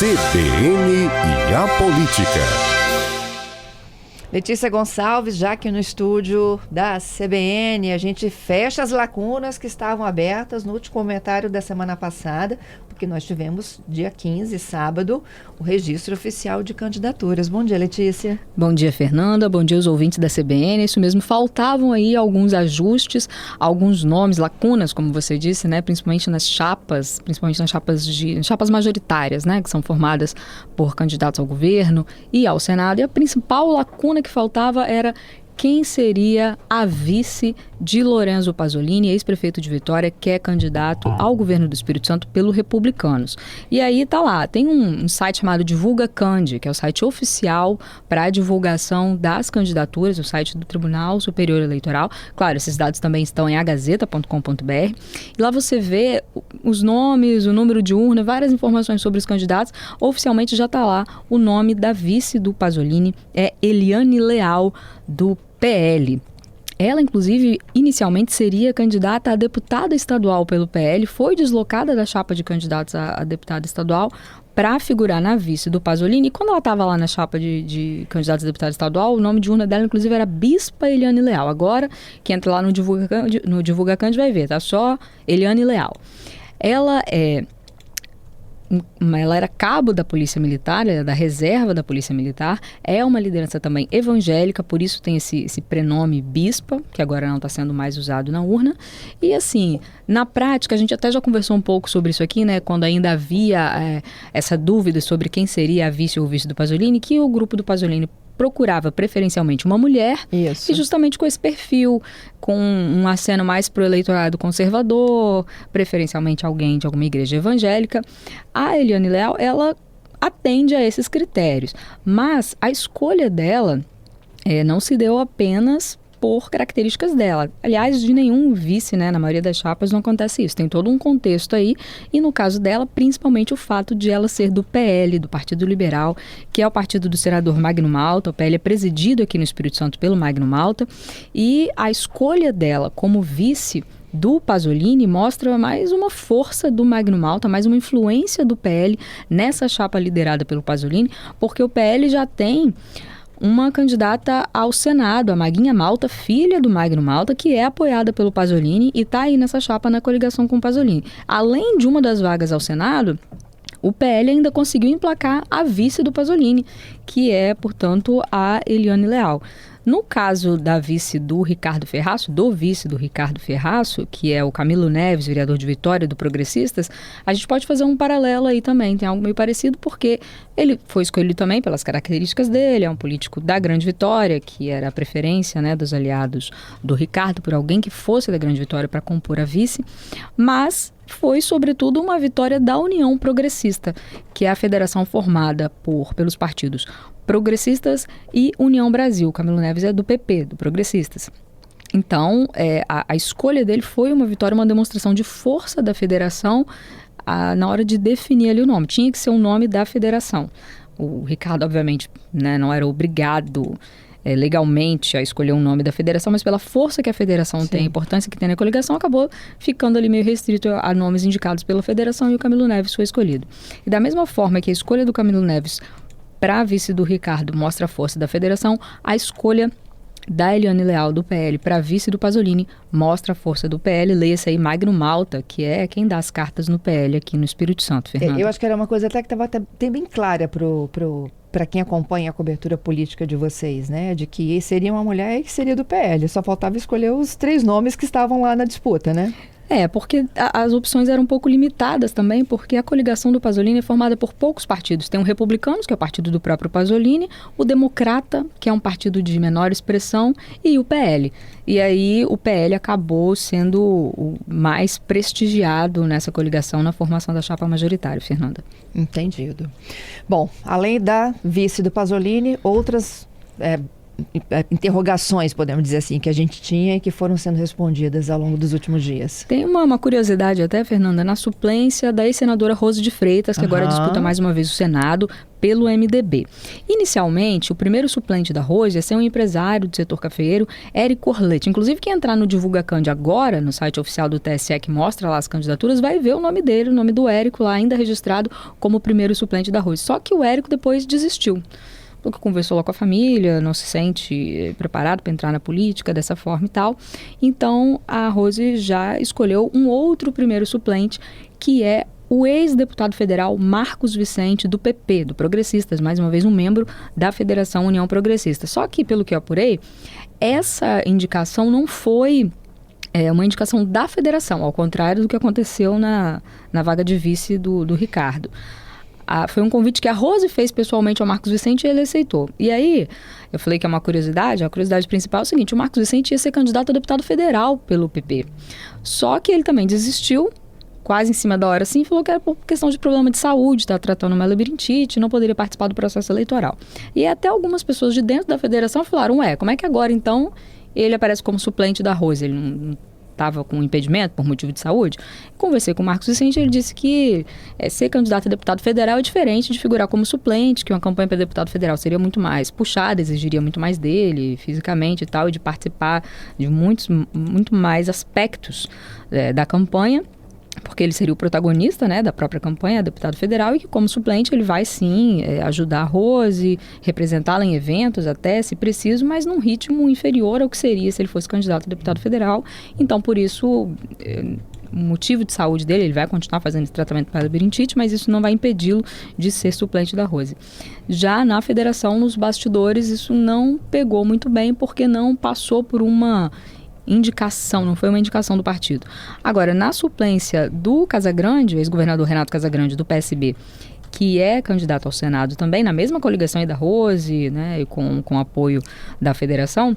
CBN e a Política. Letícia Gonçalves, já aqui no estúdio da CBN, a gente fecha as lacunas que estavam abertas no último comentário da semana passada, porque nós tivemos, dia 15, sábado, o registro oficial de candidaturas. Bom dia, Letícia. Bom dia, Fernanda. Bom dia aos ouvintes da CBN. Isso mesmo, faltavam aí alguns ajustes, alguns nomes, lacunas, como você disse, né? Principalmente nas chapas majoritárias, né? Que são formadas por candidatos ao governo e ao Senado. E a principal lacuna que faltava era quem seria a vice de Lorenzo Pasolini, ex-prefeito de Vitória, que é candidato ao governo do Espírito Santo pelo Republicanos. E aí tá lá, tem um site chamado Divulga Candi, que é o site oficial para a divulgação das candidaturas, o site do Tribunal Superior Eleitoral. Claro, esses dados também estão em agazeta.com.br. E lá você vê os nomes, o número de urna, várias informações sobre os candidatos. Oficialmente já tá lá o nome da vice do Pasolini, é Eliane Leal, do PL. Ela, inclusive, inicialmente seria candidata a deputada estadual pelo PL, foi deslocada da chapa de candidatos a deputada estadual para figurar na vice do Pasolini. E quando ela estava lá na chapa de candidatos a deputada estadual, o nome de urna dela, inclusive, era Bispa Eliane Leal. Agora, quem entra lá no Divulga Candi vai ver, tá? Só Eliane Leal. Ela era cabo da Polícia Militar, ela é da reserva da Polícia Militar, é uma liderança também evangélica, por isso tem esse prenome bispa, que agora não está sendo mais usado na urna. E assim, na prática, a gente até já conversou um pouco sobre isso aqui, né, quando ainda havia essa dúvida sobre quem seria a vice ou vice do Pasolini, que o grupo do Pasolini procurava preferencialmente uma mulher. Isso. E justamente com esse perfil, com um aceno mais para o eleitorado conservador, preferencialmente alguém de alguma igreja evangélica. A Eliane Leal, ela atende a esses critérios, mas a escolha dela não se deu apenas por características dela. Aliás, de nenhum vice, né, na maioria das chapas não acontece isso. Tem todo um contexto aí, e no caso dela, principalmente o fato de ela ser do PL, do Partido Liberal, que é o partido do senador Magno Malta. O PL é presidido aqui no Espírito Santo pelo Magno Malta, e a escolha dela como vice do Pasolini mostra mais uma força do Magno Malta, mais uma influência do PL nessa chapa liderada pelo Pasolini, porque o PL já tem uma candidata ao Senado, a Maguinha Malta, filha do Magno Malta, que é apoiada pelo Pasolini e está aí nessa chapa na coligação com o Pasolini. Além de uma das vagas ao Senado, o PL ainda conseguiu emplacar a vice do Pasolini, que é, portanto, a Eliane Leal. No caso da vice do Ricardo Ferraço, que é o Camilo Neves, vereador de Vitória, do Progressistas, a gente pode fazer um paralelo aí também, tem algo meio parecido, porque ele foi escolhido também pelas características dele, é um político da Grande Vitória, que era a preferência, né, dos aliados do Ricardo, por alguém que fosse da Grande Vitória para compor a vice, mas foi, sobretudo, uma vitória da União Progressista, que é a federação formada pelos partidos Progressistas e União Brasil. Camilo Neves é do PP, do Progressistas. Então, a escolha dele foi uma vitória, uma demonstração de força da federação na hora de definir ali o nome. Tinha que ser um nome da federação. O Ricardo, obviamente, né, não era obrigado legalmente a escolher um nome da federação, mas pela força que a federação tem, a importância que tem na coligação, acabou ficando ali meio restrito a nomes indicados pela federação, e o Camilo Neves foi escolhido. E da mesma forma que a escolha do Camilo Neves para a vice do Ricardo mostra a força da federação, a escolha da Eliane Leal, do PL, para a vice do Pasolini mostra a força do PL. Leia-se aí Magno Malta, que é quem dá as cartas no PL aqui no Espírito Santo, Fernanda. Eu acho que era uma coisa até que estava bem clara para quem acompanha a cobertura política de vocês, né? De que seria uma mulher e que seria do PL. Só faltava escolher os 3 nomes que estavam lá na disputa, né? Porque as opções eram um pouco limitadas também, porque a coligação do Pasolini é formada por poucos partidos. Tem o Republicanos, que é o partido do próprio Pasolini, o Democrata, que é um partido de menor expressão, e o PL. E aí o PL acabou sendo o mais prestigiado nessa coligação na formação da chapa majoritária, Fernanda. Entendido. Bom, além da vice do Pasolini, outras interrogações, podemos dizer assim, que a gente tinha e que foram sendo respondidas ao longo dos últimos dias. Tem uma curiosidade até, Fernanda, na suplência da ex-senadora Rose de Freitas, que agora disputa mais uma vez o Senado pelo MDB. Inicialmente, o primeiro suplente da Rose ia ser um empresário do setor cafeeiro, Érico Orletti. Inclusive, quem entrar no Divulga Cand agora, no site oficial do TSE, que mostra lá as candidaturas, vai ver o nome dele, o nome do Érico lá, ainda registrado como o primeiro suplente da Rose. Só que o Érico depois desistiu. Porque conversou lá com a família, não se sente preparado para entrar na política dessa forma e tal. Então, a Rose já escolheu um outro primeiro suplente, que é o ex-deputado federal Marcos Vicente, do PP, do Progressistas, mais uma vez um membro da Federação União Progressista. Só que, pelo que eu apurei, essa indicação não foi uma indicação da federação, ao contrário do que aconteceu na vaga de vice do Ricardo. Foi um convite que a Rose fez pessoalmente ao Marcos Vicente e ele aceitou. E aí, eu falei que é uma curiosidade, a curiosidade principal é o seguinte: o Marcos Vicente ia ser candidato a deputado federal pelo PP. Só que ele também desistiu, quase em cima da hora, assim, falou que era por questão de problema de saúde, está tratando uma labirintite, não poderia participar do processo eleitoral. E até algumas pessoas de dentro da federação falaram, como é que agora, então, ele aparece como suplente da Rose? Ele não estava com impedimento por motivo de saúde. Conversei com o Marcos Vicente, ele disse que ser candidato a deputado federal é diferente de figurar como suplente, que uma campanha para deputado federal seria muito mais puxada, exigiria muito mais dele, fisicamente e tal, e de participar de muito mais aspectos da campanha, porque ele seria o protagonista, né, da própria campanha, deputado federal, e que como suplente ele vai sim ajudar a Rose, representá-la em eventos até, se preciso, mas num ritmo inferior ao que seria se ele fosse candidato a deputado federal. Então, por isso, o motivo de saúde dele, ele vai continuar fazendo esse tratamento para labirintite, mas isso não vai impedi-lo de ser suplente da Rose. Já na federação, nos bastidores, isso não pegou muito bem, porque não passou por uma indicação, não foi uma indicação do partido. Agora, na suplência do Casagrande, o ex-governador Renato Casagrande, do PSB, que é candidato ao Senado também, na mesma coligação aí da Rose, né, e com apoio da federação,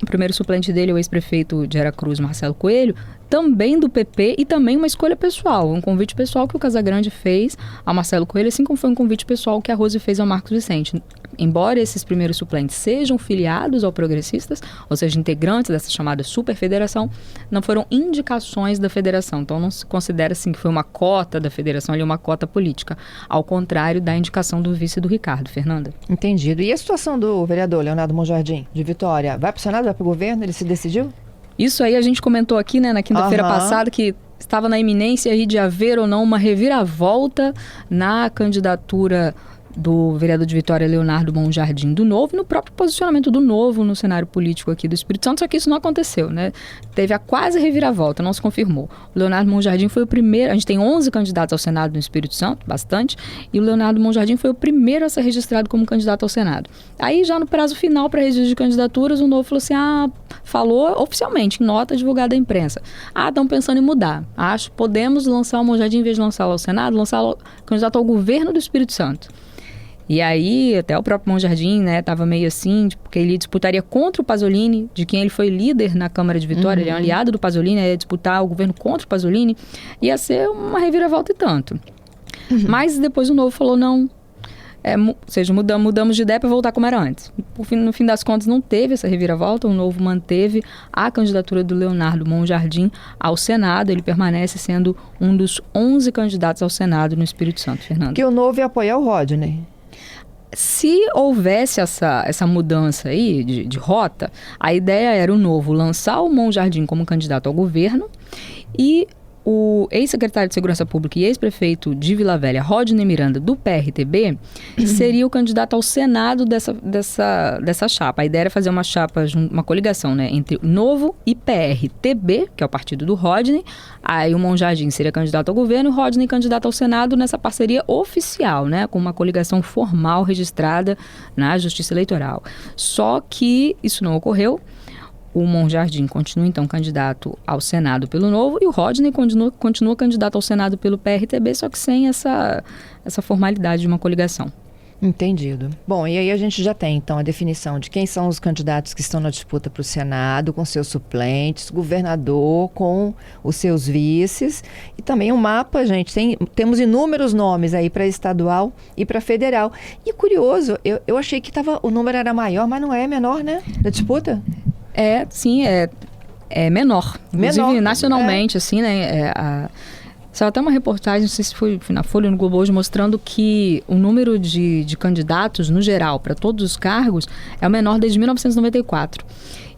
o primeiro suplente dele é o ex-prefeito de Aracruz, Marcelo Coelho, também do PP, e também uma escolha pessoal, um convite pessoal que o Casagrande fez ao Marcelo Coelho, assim como foi um convite pessoal que a Rose fez ao Marcos Vicente. Embora esses primeiros suplentes sejam filiados ao Progressistas, ou seja, integrantes dessa chamada superfederação, não foram indicações da federação. Então não se considera assim que foi uma cota da federação, ali uma cota política. Ao contrário da indicação do vice do Ricardo. Fernanda. Entendido. E a situação do vereador Leonardo Monjardim, de Vitória? Vai para o Senado, vai para o governo? Ele se decidiu? Isso aí a gente comentou aqui, né, na quinta-feira passada, que estava na iminência aí de haver ou não uma reviravolta na candidatura do vereador de Vitória, Leonardo Monjardim, do Novo, e no próprio posicionamento do Novo no cenário político aqui do Espírito Santo, só que isso não aconteceu, né? Teve a quase reviravolta, não se confirmou. O Leonardo Monjardim foi o primeiro, a gente tem 11 candidatos ao Senado no Espírito Santo, bastante, e o Leonardo Monjardim foi o primeiro a ser registrado como candidato ao Senado. Aí, já no prazo final para registro de candidaturas, o Novo falou assim, falou oficialmente, em nota divulgada à imprensa. Estão pensando em mudar. Podemos lançar o Monjardim, em vez de lançá-lo ao Senado, lançá-lo candidato ao governo do Espírito Santo. E aí, até o próprio Monjardim, né, estava meio assim, porque ele disputaria contra o Pasolini, de quem ele foi líder na Câmara de Vitória, ele é um aliado do Pasolini, ia disputar o governo contra o Pasolini, ia ser uma reviravolta e tanto. Mas depois o Novo falou, não, ou seja, mudamos de ideia para voltar como era antes. No fim das contas, não teve essa reviravolta, o Novo manteve a candidatura do Leonardo Monjardim ao Senado, ele permanece sendo um dos 11 candidatos ao Senado no Espírito Santo, Fernando. Que o Novo ia apoiar o Rodney. Se houvesse essa mudança aí de rota, a ideia era o Novo lançar o Monjardim como candidato ao governo e o ex-secretário de Segurança Pública e ex-prefeito de Vila Velha, Rodney Miranda, do PRTB, seria o candidato ao Senado dessa chapa. A ideia era fazer uma chapa, uma coligação, né, entre Novo e PRTB, que é o partido do Rodney. Aí o Monjardim seria candidato ao governo e o Rodney candidato ao Senado nessa parceria oficial, né, com uma coligação formal registrada na Justiça Eleitoral. Só que isso não ocorreu. O Monjardim continua, então, candidato ao Senado pelo Novo e o Rodney continua candidato ao Senado pelo PRTB, só que sem essa formalidade de uma coligação. Entendido. Bom, e aí a gente já tem, então, a definição de quem são os candidatos que estão na disputa para o Senado, com seus suplentes, governador, com os seus vices, e também o mapa, gente, temos inúmeros nomes aí para estadual e para federal. E curioso, eu achei que o número era maior, mas não é menor, né, da disputa? Sim, é menor. Inclusive, nacionalmente, assim, né, saiu até uma reportagem, não sei se foi na Folha ou no Globo hoje, mostrando que o número de candidatos, no geral, para todos os cargos, é o menor desde 1994.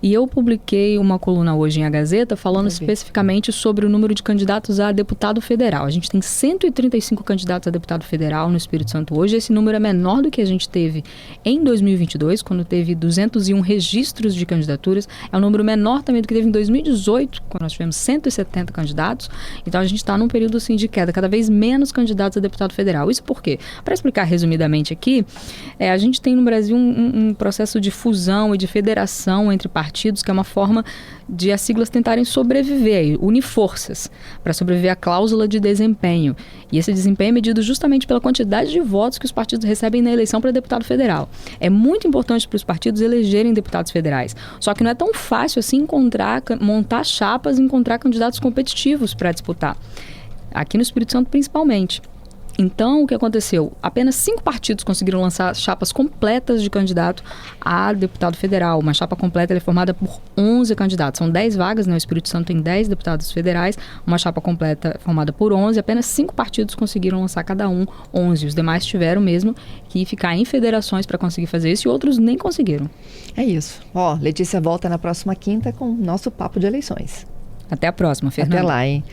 E eu publiquei uma coluna hoje em A Gazeta falando especificamente sobre o número de candidatos a deputado federal. A gente tem 135 candidatos a deputado federal no Espírito Santo hoje. Esse número é menor do que a gente teve em 2022, quando teve 201 registros de candidaturas. É um número menor também do que teve em 2018, quando nós tivemos 170 candidatos. Então a gente está num período assim, de queda, cada vez menos candidatos a deputado federal. Isso por quê? Para explicar resumidamente aqui, a gente tem no Brasil um processo de fusão e de federação entre partidos, que é uma forma de as siglas tentarem sobreviver, unir forças para sobreviver à cláusula de desempenho. E esse desempenho é medido justamente pela quantidade de votos que os partidos recebem na eleição para deputado federal. É muito importante para os partidos elegerem deputados federais. Só que não é tão fácil assim montar chapas e encontrar candidatos competitivos para disputar. Aqui no Espírito Santo, principalmente. Então, o que aconteceu? Apenas 5 partidos conseguiram lançar chapas completas de candidato a deputado federal. Uma chapa completa é formada por 11 candidatos. São 10 vagas, né? O Espírito Santo tem 10 deputados federais. Uma chapa completa é formada por 11. Apenas 5 partidos conseguiram lançar cada um 11. Os demais tiveram mesmo que ficar em federações para conseguir fazer isso e outros nem conseguiram. É isso. Letícia volta na próxima quinta com o nosso Papo de Eleições. Até a próxima, Fernanda. Até lá, hein?